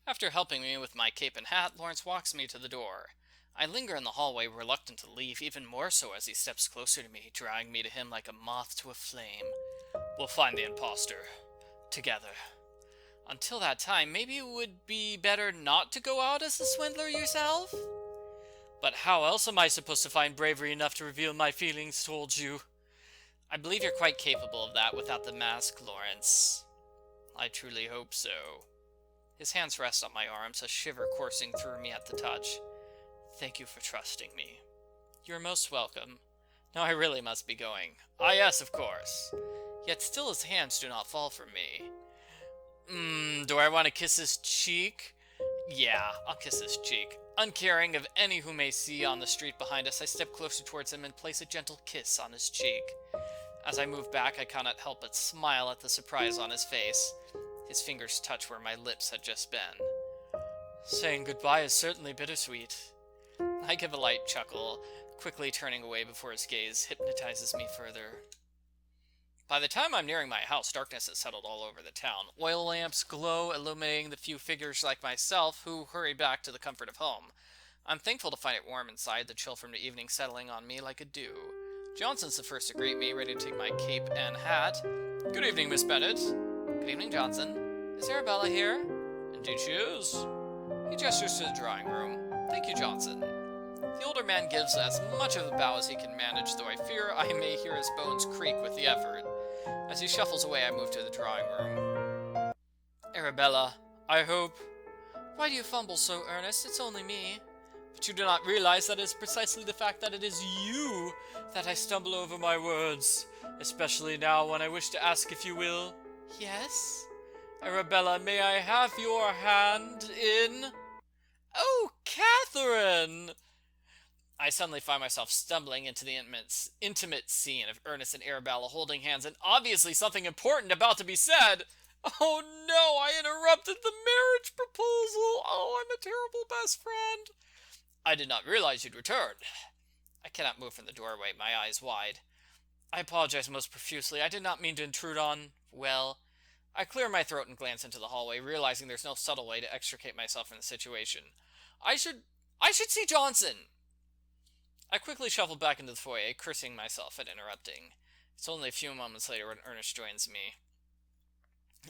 After helping me with my cape and hat, Laurence walks me to the door. I linger in the hallway, reluctant to leave, even more so as he steps closer to me, drawing me to him like a moth to a flame. We'll find the imposter. Together. Until that time, maybe it would be better not to go out as a swindler yourself? But how else am I supposed to find bravery enough to reveal my feelings towards you? I believe you're quite capable of that without the mask, Laurence. I truly hope so. His hands rest on my arms, a shiver coursing through me at the touch. Thank you for trusting me. You're most welcome. Now I really must be going. Ah, yes, of course. Yet still his hands do not fall from me. Do I want to kiss his cheek? Yeah, I'll kiss his cheek. Uncaring of any who may see on the street behind us, I step closer towards him and place a gentle kiss on his cheek. As I move back, I cannot help but smile at the surprise on his face. His fingers touch where my lips had just been. Saying goodbye is certainly bittersweet. I give a light chuckle, quickly turning away before his gaze hypnotizes me further. By the time I'm nearing my house, darkness has settled all over the town. Oil lamps glow, illuminating the few figures like myself who hurry back to the comfort of home. I'm thankful to find it warm inside, the chill from the evening settling on me like a dew. Johnson's the first to greet me, ready to take my cape and hat. Good evening, Miss Bennet. Good evening, Johnson. Is Arabella here? Indeed she is. He gestures to the drawing room. Thank you, Johnson. The older man gives as much of a bow as he can manage, though I fear I may hear his bones creak with the effort. As he shuffles away, I move to the drawing room. Arabella, I hope... Why do you fumble so, Ernest? It's only me. But you do not realize that it is precisely the fact that it is you that I stumble over my words, especially now when I wish to ask if you will. Yes? Arabella, may I have your hand in... Oh, Catherine! I suddenly find myself stumbling into the intimate scene of Ernest and Arabella holding hands, and obviously something important about to be said. Oh no, I interrupted the marriage proposal! Oh, I'm a terrible best friend! I did not realize you'd returned. I cannot move from the doorway, my eyes wide. I apologize most profusely. I did not mean to intrude on... Well... I clear my throat and glance into the hallway, realizing there's no subtle way to extricate myself from the situation. I should see Johnson! I quickly shuffle back into the foyer, cursing myself at interrupting. It's only a few moments later when Ernest joins me.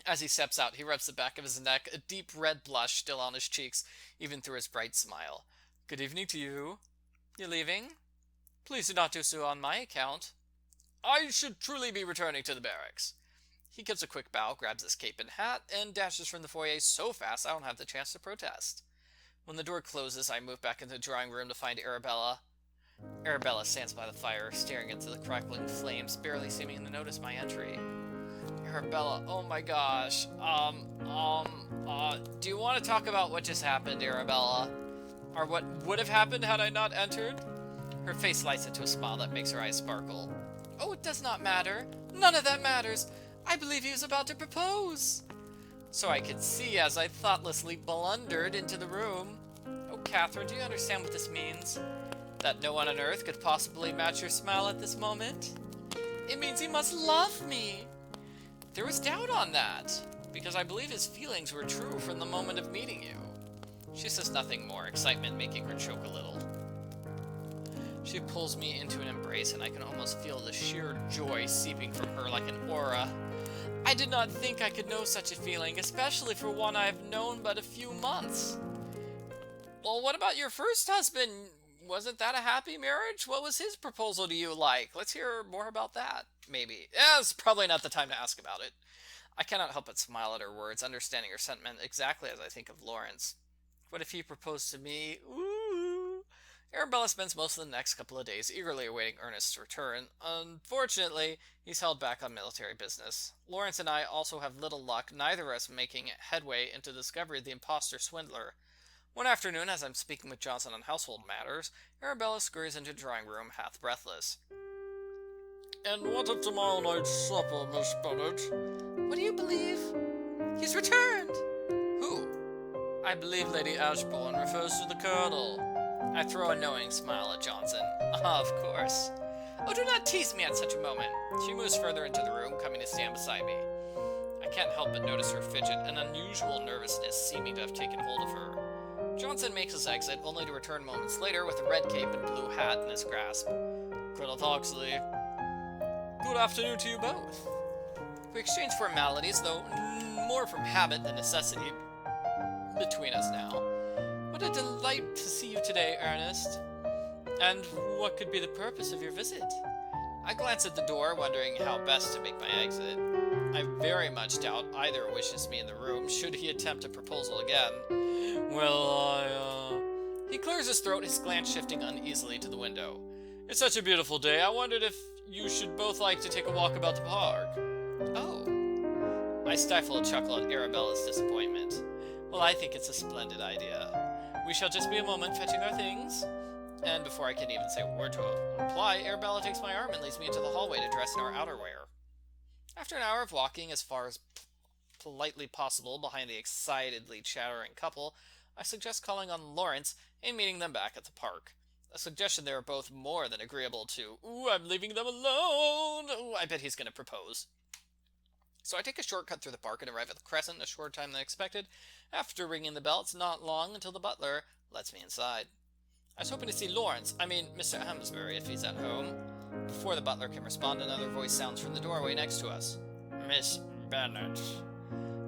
As he steps out, he rubs the back of his neck, a deep red blush still on his cheeks, even through his bright smile. Good evening to you. You're leaving? Please do not do so on my account. I should truly be returning to the barracks. He gives a quick bow, grabs his cape and hat, and dashes from the foyer so fast I don't have the chance to protest. When the door closes, I move back into the drawing room to find Arabella. Arabella stands by the fire, staring into the crackling flames, barely seeming to notice my entry. Arabella, oh my gosh. Do you want to talk about what just happened, Arabella? Or what would have happened had I not entered? Her face lights into a smile that makes her eyes sparkle. Oh, it does not matter. None of that matters. I believe he was about to propose. So I could see as I thoughtlessly blundered into the room. Oh, Catherine, do you understand what this means? That no one on earth could possibly match your smile at this moment? It means he must love me. There was doubt on that, because I believe his feelings were true from the moment of meeting you. She says nothing more, excitement making her choke a little. She pulls me into an embrace, and I can almost feel the sheer joy seeping from her like an aura. I did not think I could know such a feeling, especially for one I have known but a few months. Well, what about your first husband? Wasn't that a happy marriage? What was his proposal to you like? Let's hear more about that, maybe. Yeah, it's probably not the time to ask about it. I cannot help but smile at her words, understanding her sentiment exactly as I think of Laurence. What if he proposed to me? Ooh. Arabella spends most of the next couple of days eagerly awaiting Ernest's return. Unfortunately, he's held back on military business. Laurence and I also have little luck, neither of us making headway into the discovery of the imposter swindler. One afternoon, as I'm speaking with Johnson on household matters, Arabella scurries into the drawing room, half breathless. And what of tomorrow night's supper, Miss Bennet? What do you believe? He's returned! Who? I believe Lady Ashbourne refers to the Colonel. I throw a knowing smile at Johnson. Ah, of course. Oh, do not tease me at such a moment. She moves further into the room, coming to stand beside me. I can't help but notice her fidget, an unusual nervousness seeming to have taken hold of her. Johnson makes his exit, only to return moments later with a red cape and blue hat in his grasp. Colonel Oxley. Good afternoon to you both. We exchange formalities, though more from habit than necessity, between us now. What a delight to see you today, Ernest. And what could be the purpose of your visit? I glance at the door, wondering how best to make my exit. I very much doubt either wishes me in the room, should he attempt a proposal again. Well, He clears his throat, his glance shifting uneasily to the window. It's such a beautiful day, I wondered if you should both like to take a walk about the park. Oh. I stifle a chuckle at Arabella's disappointment. Well, I think it's a splendid idea. We shall just be a moment fetching our things. And before I can even say a word to reply, Arabella takes my arm and leads me into the hallway to dress in our outerwear. After an hour of walking as far as politely possible behind the excitedly chattering couple, I suggest calling on Laurence and meeting them back at the park. A suggestion they are both more than agreeable to. Ooh, I'm leaving them alone! Ooh, I bet he's going to propose. So I take a shortcut through the park and arrive at the Crescent in a shorter time than expected. After ringing the bell, it's not long until the butler lets me inside. I was hoping to see Laurence, Mr. Amsbury, if he's at home. Before the butler can respond, another voice sounds from the doorway next to us. Miss Bennet.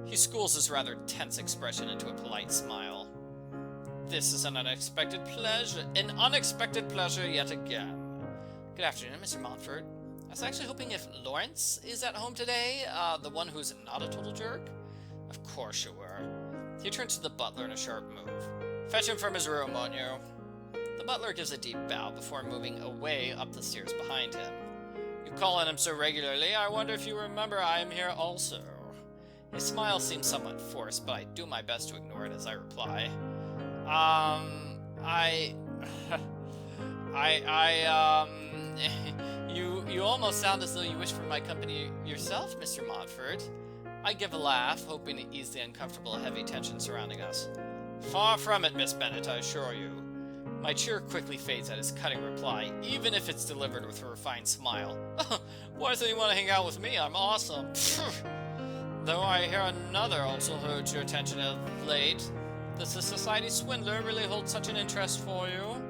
He schools his rather tense expression into a polite smile. This is an unexpected pleasure yet again. Good afternoon, Mr. Montfort. I was actually hoping if Laurence is at home today, the one who's not a total jerk. Of course you were. He turns to the butler in a sharp move. Fetch him from his room, won't you? The butler gives a deep bow before moving away up the stairs behind him. You call on him so regularly, I wonder if you remember I am here also. His smile seems somewhat forced, but I do my best to ignore it as I reply. You almost sound as though you wish for my company yourself, Mr. Montfort. I give a laugh, hoping to ease the uncomfortable, heavy tension surrounding us. Far from it, Miss Bennet, I assure you. My cheer quickly fades at his cutting reply, even if it's delivered with a refined smile. Why doesn't he want to hang out with me? I'm awesome. Though I hear another also holds your attention of late. Does the Society Swindler really hold such an interest for you?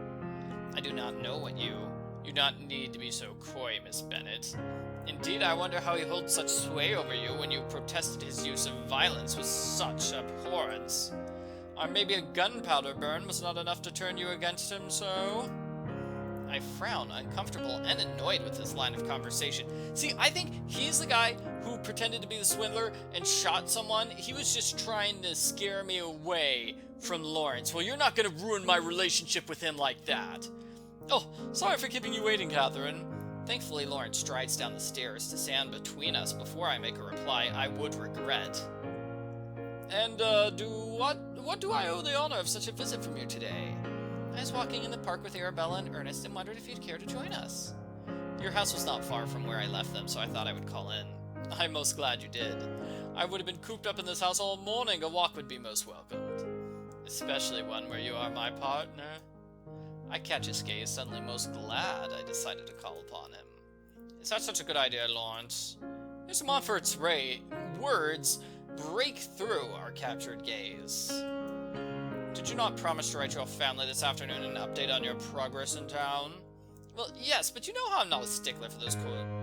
I do not know what you do not need to be so coy, Miss Bennet. Indeed, I wonder how he holds such sway over you when you protested his use of violence with such abhorrence. Or maybe a gunpowder burn was not enough to turn you against him so? I frown, uncomfortable and annoyed with this line of conversation. See, I think he's the guy who pretended to be the swindler and shot someone. He was just trying to scare me away from Laurence. Well, you're not going to ruin my relationship with him like that. Oh, sorry for keeping you waiting, Catherine. Thankfully, Laurence strides down the stairs to stand between us before I make a reply I would regret. And, what do I owe the honor of such a visit from you today? I was walking in the park with Arabella and Ernest and wondered if you'd care to join us. Your house was not far from where I left them, so I thought I would call in. I'm most glad you did. I would have been cooped up in this house all morning. A walk would be most welcomed. Especially one where you are my partner. I catch his gaze, suddenly most glad I decided to call upon him. Is that such a good idea, Laurence? Mr. Montfort's words break through our captured gaze. Did you not promise to write your family this afternoon an update on your progress in town? Well, yes, but you know how I'm not a stickler for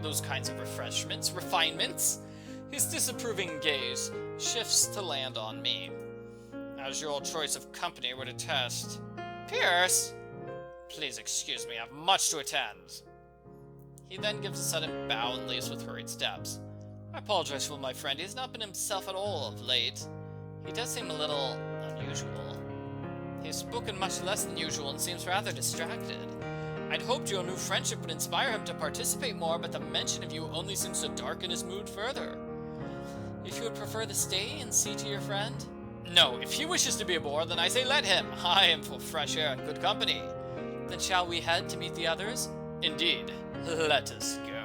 those kinds of refinements. His disapproving gaze shifts to land on me. As your choice of company would attest. Pierce! Please excuse me, I have much to attend. He then gives a sudden bow and leaves with hurried steps. I apologize for my friend, he has not been himself at all of late. He does seem a little unusual. He has spoken much less than usual and seems rather distracted. I'd hoped your new friendship would inspire him to participate more, but the mention of you only seems to darken his mood further. If you would prefer to stay and see to your friend? No, if he wishes to be aboard, then I say let him. I am for fresh air and good company. Then shall we head to meet the others? Indeed. Let us go.